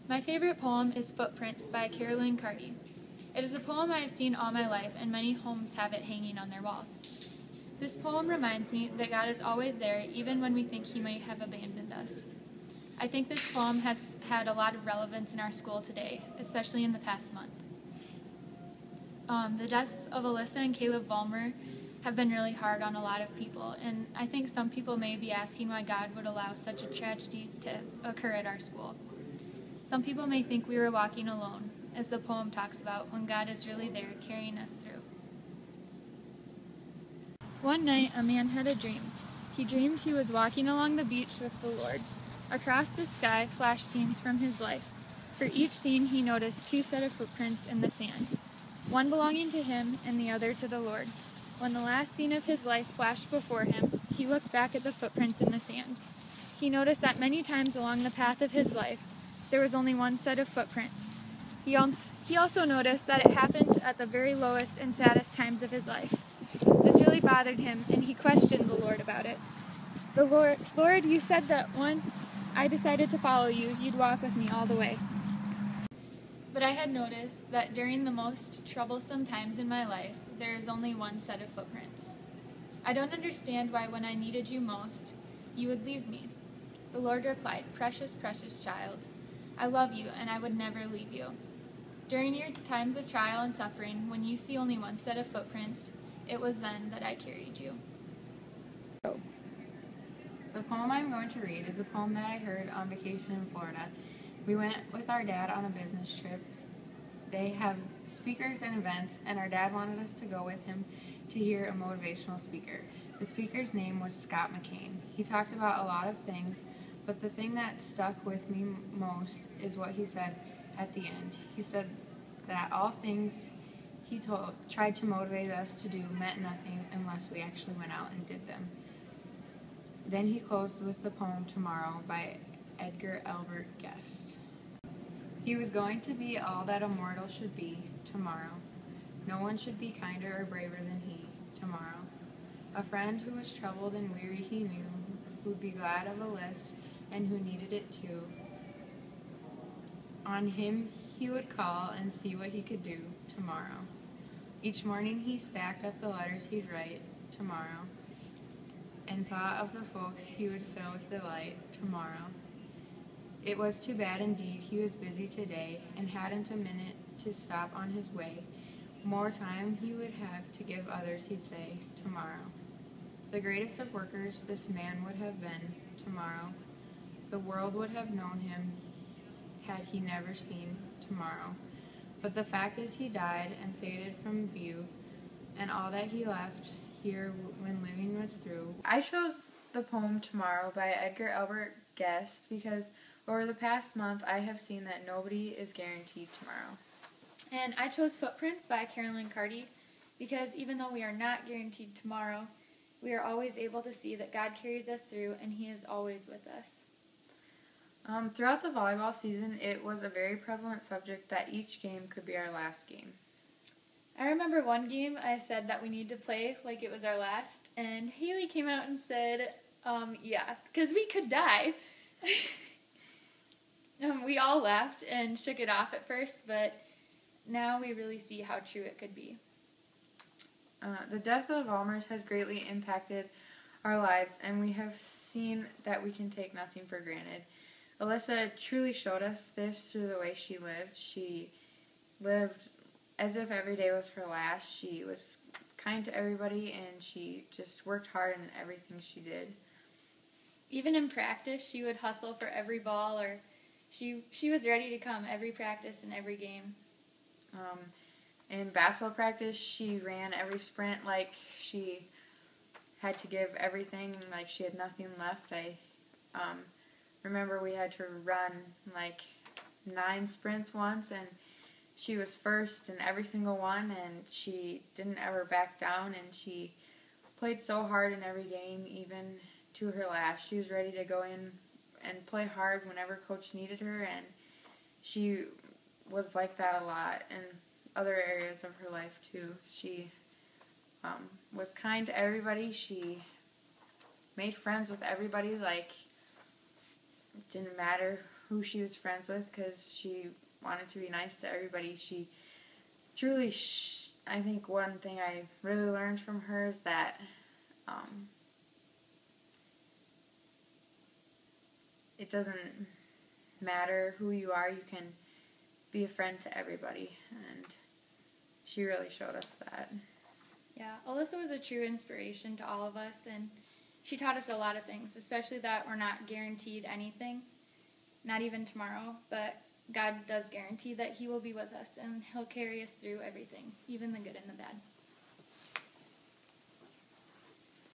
My favorite poem is Footprints by Carolyn Carty. It is a poem I have seen all my life, and many homes have it hanging on their walls. This poem reminds me that God is always there, even when we think He might have abandoned us. I think this poem has had a lot of relevance in our school today, especially in the past month. The deaths of Alyssa and Caleb Vollmer have been really hard on a lot of people, and I think some people may be asking why God would allow such a tragedy to occur at our school. Some people may think we were walking alone, as the poem talks about, when God is really there carrying us through. One night, a man had a dream. He dreamed he was walking along the beach with the Lord. Across the sky flashed scenes from his life. For each scene, he noticed two sets of footprints in the sand, one belonging to him and the other to the Lord. When the last scene of his life flashed before him, he looked back at the footprints in the sand. He noticed that many times along the path of his life, there was only one set of footprints. He also noticed that it happened at the very lowest and saddest times of his life. This really bothered him, and he questioned the Lord about it. Lord, you said that once I decided to follow you, you'd walk with me all the way. But I had noticed that during the most troublesome times in my life, there is only one set of footprints. I don't understand why when I needed you most, you would leave me. The Lord replied, "Precious, precious child, I love you and I would never leave you." During your times of trial and suffering, when you see only one set of footprints, it was then that I carried you. The poem I'm going to read is a poem that I heard on vacation in Florida. We went with our dad on a business trip. They have speakers and events, and our dad wanted us to go with him to hear a motivational speaker. The speaker's name was Scott McCain. He talked about a lot of things, but the thing that stuck with me most is what he said at the end. He said that all things he tried to motivate us to do meant nothing unless we actually went out and did them. Then he closed with the poem Tomorrow by Edgar Albert Guest. He was going to be all that a mortal should be tomorrow. No one should be kinder or braver than he tomorrow. A friend who was troubled and weary he knew, who'd be glad of a lift and who needed it too. On him he would call and see what he could do tomorrow. Each morning he stacked up the letters he'd write tomorrow and thought of the folks he would fill with delight tomorrow. It was too bad indeed he was busy today and hadn't a minute to stop on his way. More time he would have to give others, he'd say, tomorrow. The greatest of workers this man would have been tomorrow. The world would have known him had he never seen tomorrow. But the fact is he died and faded from view, and all that he left here when living was through. I chose the poem Tomorrow by Edgar Albert Guest because over the past month I have seen that nobody is guaranteed tomorrow. And I chose Footprints by Carolyn Carty because even though we are not guaranteed tomorrow, we are always able to see that God carries us through and He is always with us. Throughout the volleyball season, it was a very prevalent subject that each game could be our last game. I remember one game I said that we need to play like it was our last, and Haley came out and said, yeah, because we could die. We all laughed and shook it off at first, but now we really see how true it could be. The death of the Vollmers has greatly impacted our lives, and we have seen that we can take nothing for granted. Alyssa truly showed us this through the way she lived. She lived as if every day was her last. She was kind to everybody, and she just worked hard in everything she did. Even in practice, she would hustle for every ball, or she was ready to come every practice and every game. In basketball practice, she ran every sprint like she had to give everything, like she had nothing left. I remember we had to run like 9 sprints once, and she was first in every single one, and she didn't ever back down, and she played so hard in every game, even to her last. She was ready to go in and play hard whenever coach needed her, and she was like that a lot in other areas of her life too. She was kind to everybody. She made friends with everybody. Like, it didn't matter who she was friends with because she wanted to be nice to everybody. She truly, I think one thing I really learned from her is that it doesn't matter who you are, you can be a friend to everybody, and she really showed us that. Yeah, Alyssa was a true inspiration to all of us, and she taught us a lot of things, especially that we're not guaranteed anything, not even tomorrow, but God does guarantee that He will be with us, and He'll carry us through everything, even the good and the bad.